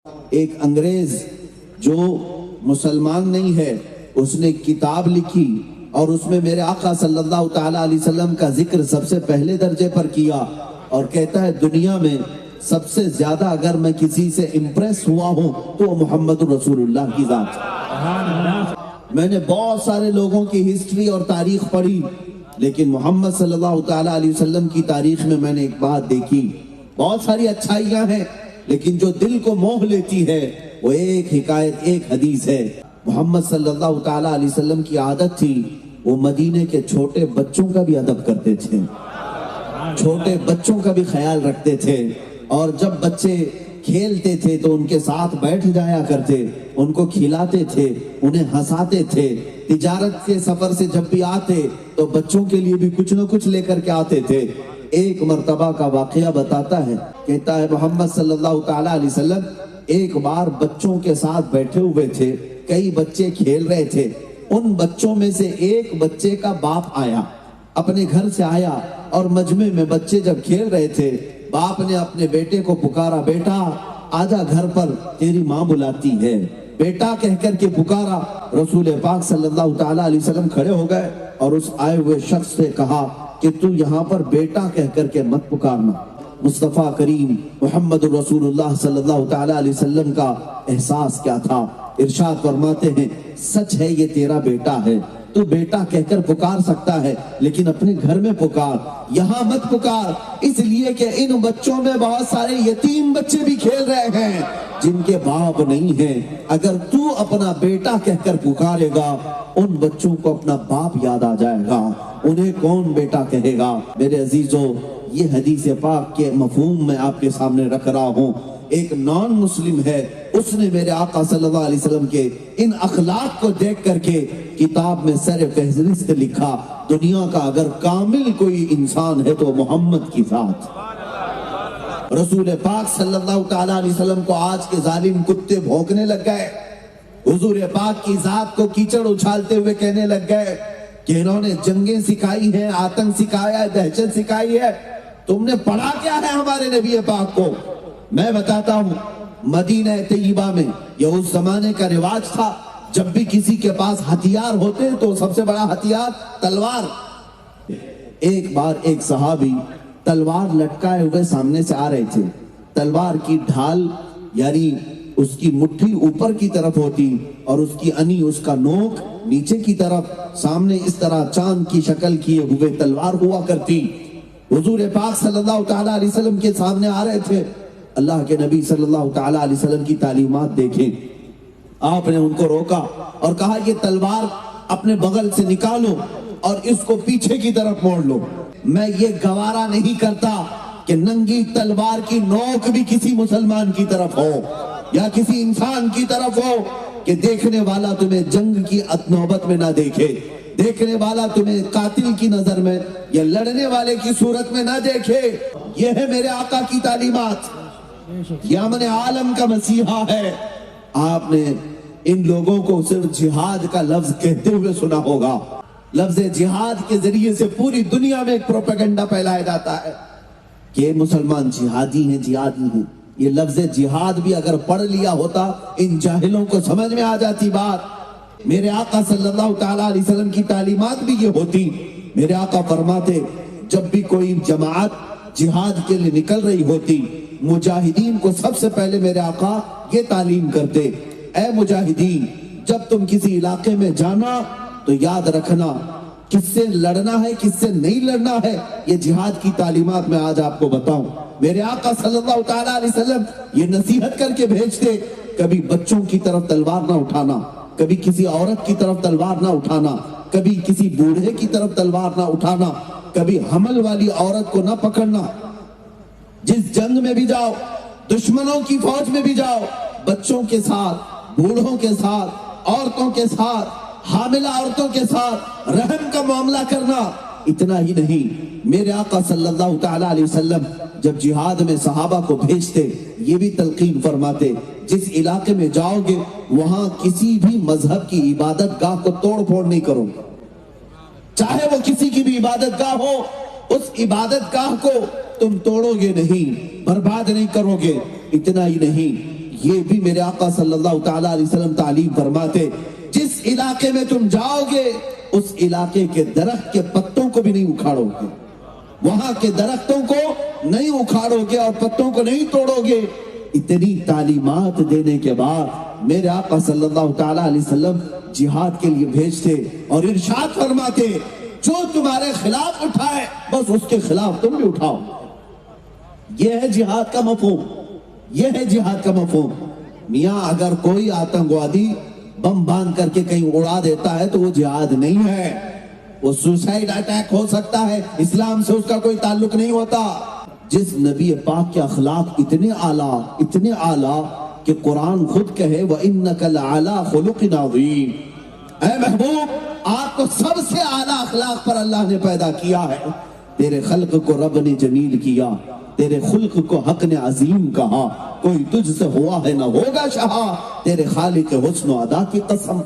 ایک انگریز جو مسلمان نہیں ہے اس نے کتاب لکھی اور اس میں میرے آقا صلی اللہ تعالیٰ علیہ وسلم کا ذکر سب سے پہلے درجے پر کیا اور کہتا ہے دنیا میں سب سے زیادہ اگر میں کسی سے امپریس ہوا ہوں تو وہ محمد رسول اللہ کی ذات۔ میں نے بہت سارے لوگوں کی ہسٹری اور تاریخ پڑھی لیکن محمد صلی اللہ تعالیٰ علیہ وسلم کی تاریخ میں میں نے ایک بات دیکھی، بہت ساری اچھائیاں ہیں لیکن جو دل کو موہ لیتی ہے وہ ایک حکایت، ایک حدیث ہے۔ محمد صلی اللہ تعالیٰ علیہ وسلم کی عادت تھی وہ مدینے کے چھوٹے بچوں کا بھی ادب کرتے تھے، چھوٹے بچوں کا بھی خیال رکھتے تھے، اور جب بچے کھیلتے تھے تو ان کے ساتھ بیٹھ جایا کرتے، ان کو کھلاتے تھے، انہیں ہنساتے تھے۔ تجارت کے سفر سے جب بھی آتے تو بچوں کے لیے بھی کچھ نہ کچھ لے کر کے آتے تھے۔ ایک مرتبہ کا واقعہ بتاتا ہے، کہتا ہے محمد صلی اللہ تعالیٰ علیہ وسلم ایک بار بچوں کے ساتھ بیٹھے ہوئے تھے، کئی بچے کھیل رہے تھے، ان بچوں میں سے ایک بچے کا باپ آیا، اپنے گھر سے آیا اور مجمع میں بچے جب کھیل رہے تھے باپ نے اپنے بیٹے کو پکارا، بیٹا آجا گھر پر تیری ماں بلاتی ہے، بیٹا کہہ کر کے پکارا۔ رسول پاک صلی اللہ تعالیٰ علیہ وسلم کھڑے ہو گئے اور اس آئے ہوئے شخص سے کہا کہ تو یہاں پر بیٹا کہہ کر کے مت پکارنا۔ مصطفیٰ کریم محمد رسول اللہ صلی اللہ تعالیٰ علیہ وسلم کا احساس کیا تھا، ارشاد فرماتے ہیں سچ ہے یہ تیرا بیٹا ہے، تو بیٹا کہہ کر پکار سکتا ہے لیکن اپنے گھر میں پکار، یہاں مت پکار، اس لیے کہ ان بچوں میں بہت سارے یتیم بچے بھی کھیل رہے ہیں جن کے باپ نہیں ہیں۔ اگر تو اپنا بیٹا کہہ کر پکارے گا ان بچوں کو اپنا باپ یاد آ جائے گا، انہیں کون بیٹا کہے گا۔ میرے عزیزوں، یہ حدیث پاک کے مفہوم میں آپ کے سامنے رکھ رہا ہوں۔ ایک نان مسلم ہے، اس نے میرے آقا صلی اللہ علیہ وسلم کے ان اخلاق کو دیکھ کر کے کتاب میں سر فہرست لکھا، دنیا کا اگر کامل کوئی انسان ہے تو محمد کی ذات۔ رسول پاک صلی اللہ تعالیٰ علیہ وسلم کو آج کے ظالم کتے بھونکنے لگ گئے، حضور پاک کی ذات کو کیچڑ اچھالتے ہوئے کہنے لگ گئے کہ انہوں نے جنگیں سکھائی ہیں، آتنک سکھایا ہے، دہشت سکھائی ہے، تم نے پڑھا کیا ہے ہمارے نبی پاک کو؟ میں بتاتا ہوں، مدینہ طیبہ میں یہ اس زمانے کا رواج تھا، جب بھی کسی کے پاس ہتھیار ہوتے تو سب سے بڑا ہتھیار تلوار۔ ایک بار ایک صحابی تلوار لٹکائے ہوئے سامنے سے آ رہے تھے، تلوار کی ڈھال یعنی اس کی مٹھی اوپر کی طرف ہوتی اور اس کی انی، اس کا نوک نیچے کی طرف، سامنے اس طرح چاند کی شکل کیے ہوئے تلوار ہوا کرتی۔ حضور پاک صلی اللہ تعالیٰ علیہ وسلم کے سامنے آ رہے تھے، اللہ کے نبی صلی اللہ تعالیٰ علیہ وسلم کی تعلیمات دیکھیں، آپ نے ان کو روکا اور کہا یہ تلوار اپنے بغل سے نکالو اور اس کو پیچھے کی طرف موڑ لو۔ میں یہ گوارا نہیں کرتا کہ ننگی تلوار کی نوک بھی کسی مسلمان کی طرف ہو یا کسی انسان کی طرف ہو کہ دیکھنے والا تمہیں جنگ کی نوبت میں نہ دیکھے، دیکھنے والا تمہیں قاتل کی نظر میں یا لڑنے والے کی صورت میں نہ دیکھے۔ یہ ہے میرے آقا کی تعلیمات، یہ امن عالم کا مسیحا ہے۔ آپ نے ان لوگوں کو صرف جہاد کا لفظ کہتے ہوئے سنا ہوگا، لفظ جہاد کے ذریعے سے پوری دنیا میں ایک پروپیگنڈا پھیلایا جاتا ہے کہ مسلمان جہادی ہیں، جہادی ہیں۔ یہ لفظ جہاد بھی اگر پڑھ لیا ہوتا ان جاہلوں کو سمجھ میں آ جاتی بات۔ میرے آقا صلی اللہ تعالیٰ علیہ وسلم کی تعلیمات بھی یہ ہوتی۔ میرے آقا فرماتے جب بھی کوئی جماعت جہاد کے لیے نکل رہی ہوتی، مجاہدین کو سب سے پہلے میرے آقا یہ تعلیم کرتے، اے مجاہدین جب تم کسی علاقے میں جانا تو یاد رکھنا کس سے لڑنا ہے کس سے نہیں لڑنا ہے، یہ جہاد کی تعلیمات میں آج آپ کو بتاؤں۔ میرے آقا صلی اللہ تعالیٰ علیہ وسلم یہ نصیحت کر کے بھیجتے، کبھی بچوں کی طرف تلوار نہ اٹھانا، کبھی کسی عورت کی طرف تلوار نہ اٹھانا، کبھی کسی بوڑھے کی طرف تلوار نہ اٹھانا، کبھی حمل والی عورت کو نہ پکڑنا۔ جس جنگ میں بھی جاؤ، دشمنوں کی فوج میں بھی جاؤ، بچوں کے ساتھ، بوڑھوں کے ساتھ، عورتوں کے ساتھ، حاملہ عورتوں کے ساتھ رحم کا معاملہ کرنا۔ اتنا ہی نہیں، میرے آقا صلی اللہ تعالیٰ علیہ وسلم جب جہاد میں صحابہ کو بھیجتے یہ بھی تلقین فرماتے جس علاقے میں جاؤ گے وہاں کسی بھی مذہب کی عبادت گاہ کو توڑ پھوڑ نہیں کرو، چاہے وہ کسی کی بھی عبادت گاہ ہو، اس عبادت گاہ کو تم توڑو گے نہیں، برباد نہیں کرو گے۔ اتنا ہی نہیں، یہ بھی میرے آقا صلی اللہ تعالیٰ علیہ وسلم تعلیم فرماتے، جس علاقے میں تم جاؤ گے اس علاقے کے درخت کے پتوں کو بھی نہیں اکھاڑو گے، وہاں کے درختوں کو نہیں اکھاڑو گے اور پتوں کو نہیں توڑو گے۔ اتنی تعلیمات دینے کے بعد میرے آقا صلی اللہ تعالیٰ علیہ وسلم جہاد کے لیے بھیجتے اور ارشاد فرماتے، جو تمہارے خلاف اٹھائے بس اس کے خلاف تم بھی اٹھاؤ۔ یہ ہے جہاد کا مفہوم، یہ ہے جہاد کا مفہوم۔ میاں اگر کوئی آتنکوادی بم باندھ کر کے کہیں اڑا دیتا ہے تو وہ جہاد نہیں ہے، وہ سوسائیڈ اٹیک ہو سکتا ہے، اسلام سے اس کا کوئی تعلق نہیں ہوتا۔ جس نبی پاک کے اخلاق اتنے اعلیٰ کہ قرآن خود کہے وَإِنَّكَ لَعَلَىٰ خُلُقٍ عَظِيمٍ، اے محبوب آپ کو سب سے اعلیٰ اخلاق پر اللہ نے پیدا کیا ہے، تیرے خلق کو رب نے جمیل کیا، تیرے خلق کو حق نے عظیم کہا، کوئی تجھ سے ہوا ہے نہ ہوگا شہا، تیرے خالق حسن و ادا کی قسم۔